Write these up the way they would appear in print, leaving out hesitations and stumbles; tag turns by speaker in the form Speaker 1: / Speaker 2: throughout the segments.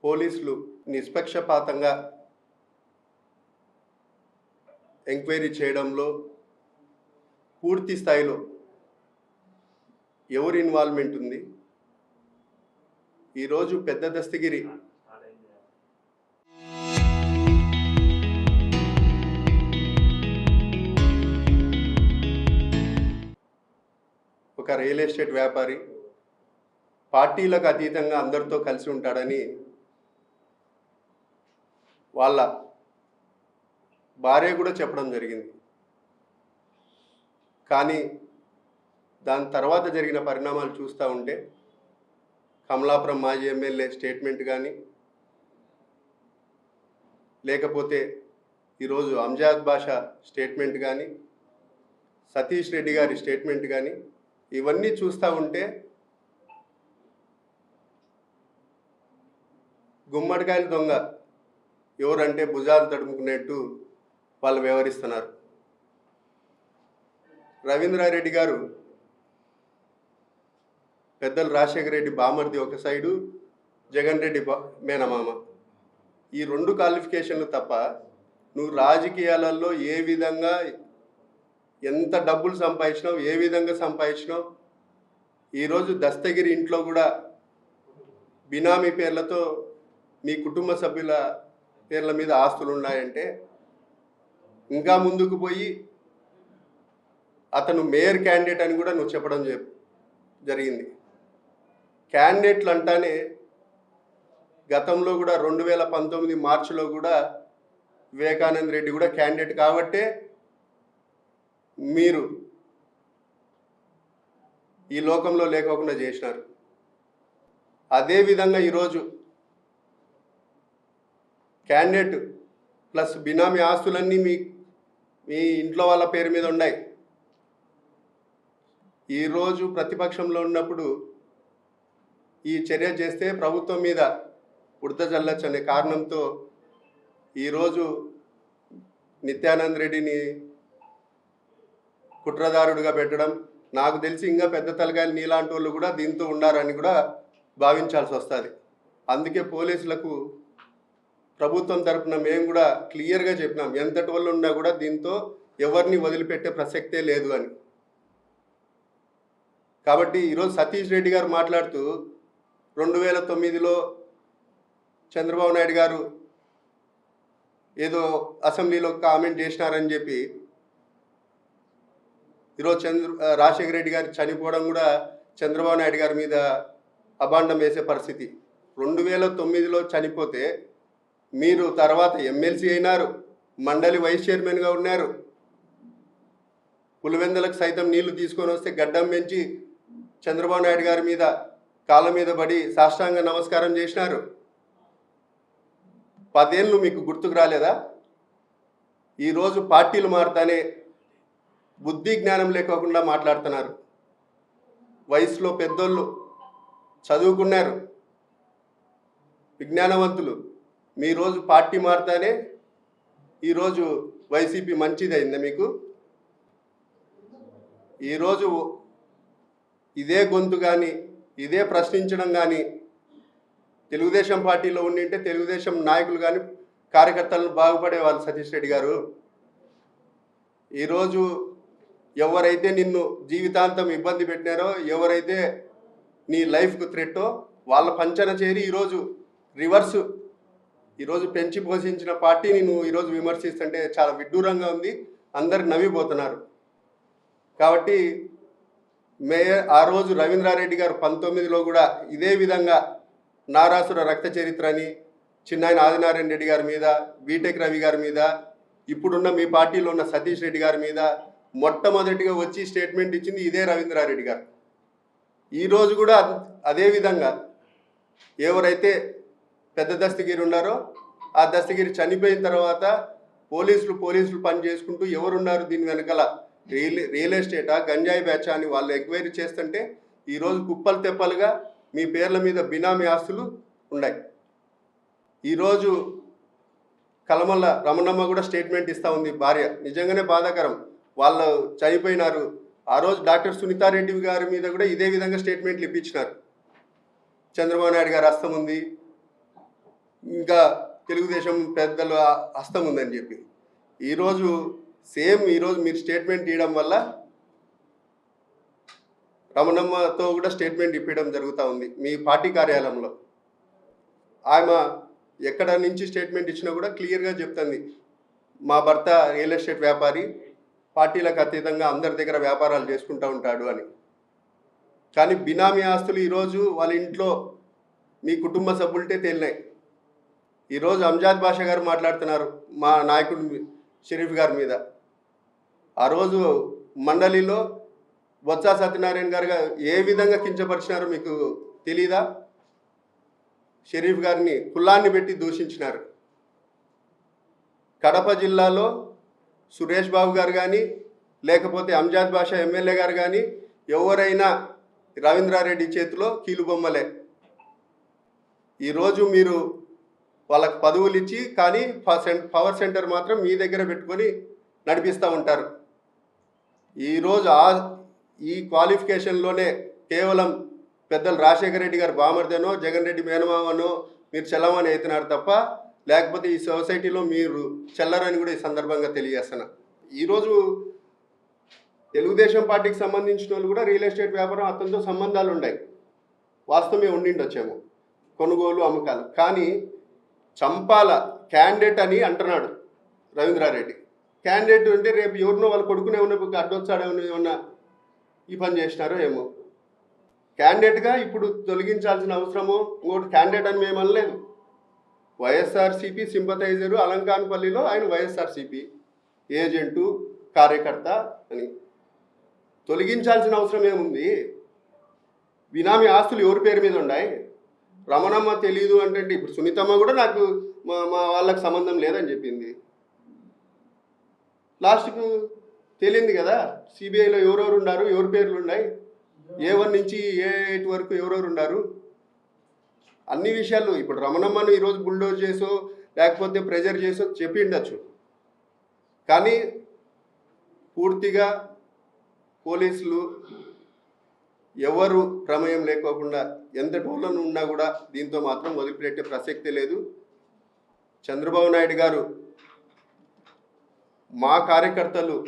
Speaker 1: పోలీసులు నిష్పక్షపాతంగా ఎంక్వైరీ చేయడంలో పూర్తి స్థాయిలో ఎవరి ఇన్వాల్వ్మెంట్ ఉంది? ఈరోజు పెద్ద దస్తగిరి ఒక రియల్ ఎస్టేట్ వ్యాపారి, పార్టీలకు అతీతంగా అందరితో కలిసి ఉంటాడని వాళ్ళ భార్య కూడా చెప్పడం జరిగింది. కానీ దాని తర్వాత జరిగిన పరిణామాలు చూస్తూ ఉంటే కమలాపురం మాజీ ఎమ్మెల్యే స్టేట్మెంట్ కానీ, లేకపోతే ఈరోజు అంజాద్ బాషా స్టేట్మెంట్ కానీ, సతీష్ రెడ్డి గారి స్టేట్మెంట్ కానీ, ఇవన్నీ చూస్తూ ఉంటే గుమ్మడికాయల దొంగ ఎవరంటే భుజాలు తడుముకునేట్టు వాళ్ళు వ్యవహరిస్తున్నారు. రవీంద్రారెడ్డి గారు పెద్దలు రాజశేఖర రెడ్డి బామర్ది ఒక సైడు, జగన్ రెడ్డి మేనమామ. ఈ రెండు క్వాలిఫికేషన్లు తప్ప నువ్వు రాజకీయాలలో ఏ విధంగా ఎంత డబ్బులు సంపాదించినావు, ఏ విధంగా సంపాదించినావు. ఈరోజు దస్తగిరి ఇంట్లో కూడా బినామీ పేర్లతో మీ కుటుంబ సభ్యుల పేర్ల మీద ఆస్తులు ఉన్నాయంటే, ఇంకా ముందుకు పోయి అతను మేయర్ క్యాండిడేట్ అని కూడా నువ్వు చెప్పడం జరిగింది. క్యాండిడేట్లు అంటానే గతంలో కూడా 2019 మార్చిలో కూడా వివేకానంద రెడ్డి కూడా క్యాండిడేట్ కాబట్టే మీరు ఈ లోకంలో లేకోకుండా చేసినారు. అదేవిధంగా ఈరోజు క్యాండిడేట్ ప్లస్ బినామీ ఆస్తులన్నీ మీ ఇంట్లో వాళ్ళ పేరు మీద ఉన్నాయి. ఈరోజు ప్రతిపక్షంలో ఉన్నప్పుడు ఈ చర్య చేస్తే ప్రభుత్వం మీద బురద జల్లచ్చు అనే కారణంతో ఈరోజు నిత్యానంద్ రెడ్డిని కుట్రదారుడిగా పెట్టడం, నాకు తెలిసి ఇంకా పెద్ద తలకాయలు నీలాంటి వాళ్ళు కూడా దీంతో ఉండారని కూడా భావించాల్సి వస్తుంది. అందుకే పోలీసులకు ప్రభుత్వం తరఫున మేము కూడా క్లియర్గా చెప్పినాం, ఎంతటి వాళ్ళు ఉన్నా కూడా దీంతో ఎవరిని వదిలిపెట్టే ప్రసక్తే లేదు అని. కాబట్టి ఈరోజు సతీష్ రెడ్డి గారు మాట్లాడుతూ 2009లో చంద్రబాబు నాయుడు గారు ఏదో అసెంబ్లీలో కామెంట్ చేసినారని చెప్పి ఈరోజు రాజశేఖర రెడ్డి గారు చనిపోవడం కూడా చంద్రబాబు నాయుడు గారి మీద అభాండం వేసే పరిస్థితి. 2009లో చనిపోతే మీరు తర్వాత ఎమ్మెల్సీ అయినారు, మండలి వైస్ చైర్మన్గా ఉన్నారు, పులివెందులకు సైతం నీళ్లు తీసుకొని వస్తే గడ్డం పెంచి చంద్రబాబు నాయుడు గారి మీద కాళ్ళ మీద పడి సాష్టాంగ నమస్కారం చేసినారు. 10 ఏళ్ళు మీకు గుర్తుకు రాలేదా? ఈరోజు పార్టీలు మారుతానే బుద్ధి జ్ఞానం లేకోకుండా మాట్లాడుతున్నారు. వయసులో పెద్దోళ్ళు, చదువుకున్నారు, విజ్ఞానవంతులు. మీ రోజు పార్టీ మారుతానే ఈరోజు వైసీపీ మంచిది అయిందా మీకు? ఈరోజు ఇదే గొంతు కానీ, ఇదే ప్రశ్నించడం కానీ తెలుగుదేశం పార్టీలో ఉండింటే తెలుగుదేశం నాయకులు కానీ కార్యకర్తలను బాగుపడేవాళ్ళు. సతీష్ రెడ్డి గారు, ఈరోజు ఎవరైతే నిన్ను జీవితాంతం ఇబ్బంది పెట్టినారో, ఎవరైతే నీ లైఫ్కు థ్రెట్టో వాళ్ళ పంచన చేరి ఈరోజు రివర్సు ఈరోజు పెంచి పోషించిన పార్టీని నువ్వు ఈరోజు విమర్శిస్తుంటే చాలా విడ్డూరంగా ఉంది. అందరు నవ్విపోతున్నారు. కాబట్టి ఆ రోజు రవీంద్రారెడ్డి గారు 19లో కూడా ఇదే విధంగా నారాసుర రక్త చరిత్ర అని చిన్నాయన ఆదినారాయణ రెడ్డి గారి మీద, బీటెక్ రవి గారి మీద, ఇప్పుడున్న మీ పార్టీలో ఉన్న సతీష్ రెడ్డి గారి మీద మొట్టమొదటిగా వచ్చి స్టేట్మెంట్ ఇచ్చింది ఇదే రవీంద్రారెడ్డి గారు. ఈరోజు కూడా అదేవిధంగా ఎవరైతే పెద్ద దస్తగిరి ఉన్నారో ఆ దస్తగిరి చనిపోయిన తర్వాత పోలీసులు పని చేసుకుంటూ ఎవరున్నారు దీని వెనకాల, రియల్ ఎస్టేటా, గంజాయి బ్యాచా అని వాళ్ళు ఎంక్వైరీ చేస్తుంటే ఈరోజు కుప్పలు తెప్పలుగా మీ పేర్ల మీద బినామీ ఆస్తులు ఉన్నాయి. ఈరోజు కలమల్ల రమణమ్మ కూడా స్టేట్మెంట్ ఇస్తూ ఉంది భార్య. నిజంగానే బాధాకరం, వాళ్ళు చనిపోయినారు. ఆ రోజు డాక్టర్ సునీతారెడ్డి గారి మీద కూడా ఇదే విధంగా స్టేట్మెంట్లు ఇప్పించినారు. చంద్రబాబు నాయుడు గారు హస్తం ఉంది, ఇంకా తెలుగుదేశం పెద్దల హస్తం ఉందని చెప్పి ఈరోజు ఈరోజు మీరు స్టేట్మెంట్ ఇవ్వడం వల్ల రమణమ్మతో కూడా స్టేట్మెంట్ ఇప్పించడం జరుగుతూ ఉంది మీ పార్టీ కార్యాలయంలో. ఆమె ఎక్కడ నుంచి స్టేట్మెంట్ ఇచ్చినా కూడా క్లియర్గా చెప్తుంది, మా భర్త రియల్ ఎస్టేట్ వ్యాపారి, పార్టీలకు అతీతంగా అందరి దగ్గర వ్యాపారాలు చేసుకుంటూ ఉంటాడు అని. కానీ బినామీ ఆస్తులు ఈరోజు వాళ్ళ ఇంట్లో మీ కుటుంబ సభ్యులటే తేలినాయి. ఈరోజు అంజాద్ బాషా గారు మాట్లాడుతున్నారు మా నాయకుడు షరీఫ్ గారి మీద. ఆ రోజు మండలిలో బొత్స సత్యనారాయణ గారు ఏ విధంగా కించపరిచినారో మీకు తెలీదా? షరీఫ్ గారిని కులాన్ని పెట్టి దూషించినారు. కడప జిల్లాలో సురేష్ బాబు గారు కానీ లేకపోతే అంజాద్ బాషా ఎమ్మెల్యే గారు కానీ ఎవరైనా రవీంద్రారెడ్డి చేతిలో కీలుబొమ్మలే. ఈరోజు మీరు వాళ్ళకు పదవులు ఇచ్చి కానీ పవర్ సెంటర్ మాత్రం మీ దగ్గర పెట్టుకొని నడిపిస్తూ ఉంటారు. ఈరోజు ఈ క్వాలిఫికేషన్లోనే కేవలం పెద్దలు రాజశేఖర రెడ్డి గారు బామర్దనో జగన్ రెడ్డి మేనమామనో మీరు చెల్లమని అవుతున్నారు తప్ప లేకపోతే ఈ సొసైటీలో మీరు చెల్లరని కూడా ఈ సందర్భంగా తెలియజేస్తున్నా. ఈరోజు తెలుగుదేశం పార్టీకి సంబంధించిన వాళ్ళు కూడా రియల్ ఎస్టేట్ వ్యాపారం అతనితో సంబంధాలు ఉన్నాయి, వాస్తవమే ఉండిండొచ్చేమో కొనుగోలు అమ్మకాలు. కానీ చంపాల క్యాండిడేట్ అని అంటున్నాడు రవీంద్రారెడ్డి. క్యాండిడేట్ అంటే రేపు ఎవరినో వాళ్ళు కొడుకునే ఉన్న అడ్డొచ్చాడేమో ఏమన్నా ఈ పని చేసినారో ఏమో. క్యాండిడేట్గా ఇప్పుడు తొలగించాల్సిన అవసరమో ఇంకోటి క్యాండిడేట్ అని మేము అనలేదు. వైఎస్ఆర్సీపీ సింపథైజరు అలంకాన్పల్లిలో ఆయన వైఎస్ఆర్సీపీ ఏజెంటు కార్యకర్త అని తొలగించాల్సిన అవసరం ఏముంది? బినామీ ఆస్తులు ఎవరి పేరు మీద ఉన్నాయి? రమణమ్మ తెలీదు అంటే ఇప్పుడు సునీతమ్మ కూడా నాకు మా వాళ్ళకి సంబంధం లేదని చెప్పింది. లాస్ట్కు తేలింది కదా సిబిఐలో ఎవరెవరు ఉన్నారు, ఎవరి పేర్లు ఉన్నాయి, A1 నుంచి A8 వరకు ఎవరెవరు ఉన్నారు, అన్ని విషయాలు. ఇప్పుడు రమణమ్మను ఈరోజు బుల్డోజ్ చేసో లేకపోతే ప్రెజర్ చేసో చెప్పి ఉండొచ్చు, కానీ పూర్తిగా పోలీసులు ఎవరు ప్రమేయం లేకోకుండా ఎంత టోళ్ళను ఉన్నా కూడా దీంతో మాత్రం వదిలిపెట్టే ప్రసక్తే లేదు. చంద్రబాబు నాయుడు గారు మా కార్యకర్తలు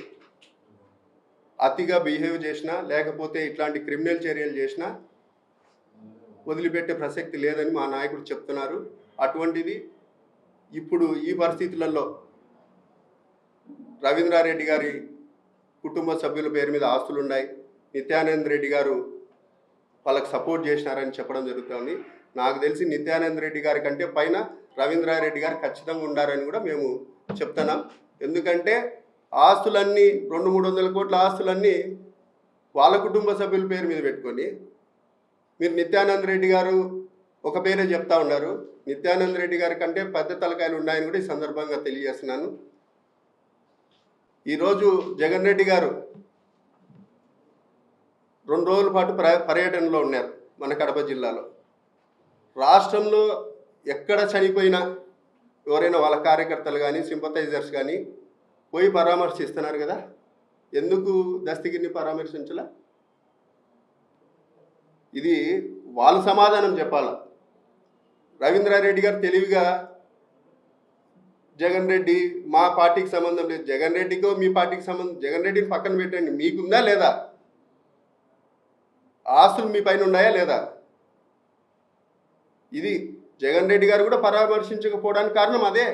Speaker 1: అతిగా బిహేవ్ చేసినా లేకపోతే ఇట్లాంటి క్రిమినల్ చర్యలు చేసినా వదిలిపెట్టే ప్రసక్తి లేదని మా నాయకుడు చెప్తున్నారు. అటువంటిది ఇప్పుడు ఈ పరిస్థితులలో రవీంద్రారెడ్డి గారి కుటుంబ సభ్యుల పేరు మీద ఆస్తులు ఉన్నాయి, నిత్యానంద రెడ్డి గారు వాళ్ళకి సపోర్ట్ చేసినారని చెప్పడం జరుగుతుంది. నాకు తెలిసి నిత్యానంద రెడ్డి గారి కంటే పైన రవీంద్రారెడ్డి గారు ఖచ్చితంగా ఉండారని కూడా మేము చెప్తున్నాం. ఎందుకంటే ఆస్తులన్నీ 200-300 కోట్ల ఆస్తులన్నీ వాళ్ళ కుటుంబ సభ్యుల పేరు మీద పెట్టుకొని మీరు నిత్యానంద రెడ్డి గారు ఒక పేరే చెప్తా ఉన్నారు. నిత్యానంద రెడ్డి గారి కంటే పెద్ద తలకాయలు ఉన్నాయని కూడా ఈ సందర్భంగా తెలియజేస్తున్నాను. ఈరోజు జగన్ రెడ్డి గారు 2 రోజుల పాటు పర్యటనలో ఉన్నారు మన కడప జిల్లాలో. రాష్ట్రంలో ఎక్కడ చనిపోయినా ఎవరైనా వాళ్ళ కార్యకర్తలు కానీ సింపథైజర్స్ కానీ పోయి పరామర్శిస్తున్నారు కదా, ఎందుకు దస్తగిరిని పరామర్శించాల? ఇది వాళ్ళు సమాధానం చెప్పాలా. రవీంద్రారెడ్డి గారు తెలివిగా జగన్ రెడ్డి మా పార్టీకి సంబంధం లేదు, జగన్ రెడ్డికో మీ పార్టీకి సంబంధం, జగన్ రెడ్డిని పక్కన పెట్టండి, మీకుందా లేదా ఆస్తులు మీ పైన ఉన్నాయా లేదా? ఇది జగన్ రెడ్డి గారు కూడా పరామర్శించకపోవడానికి కారణం అదే.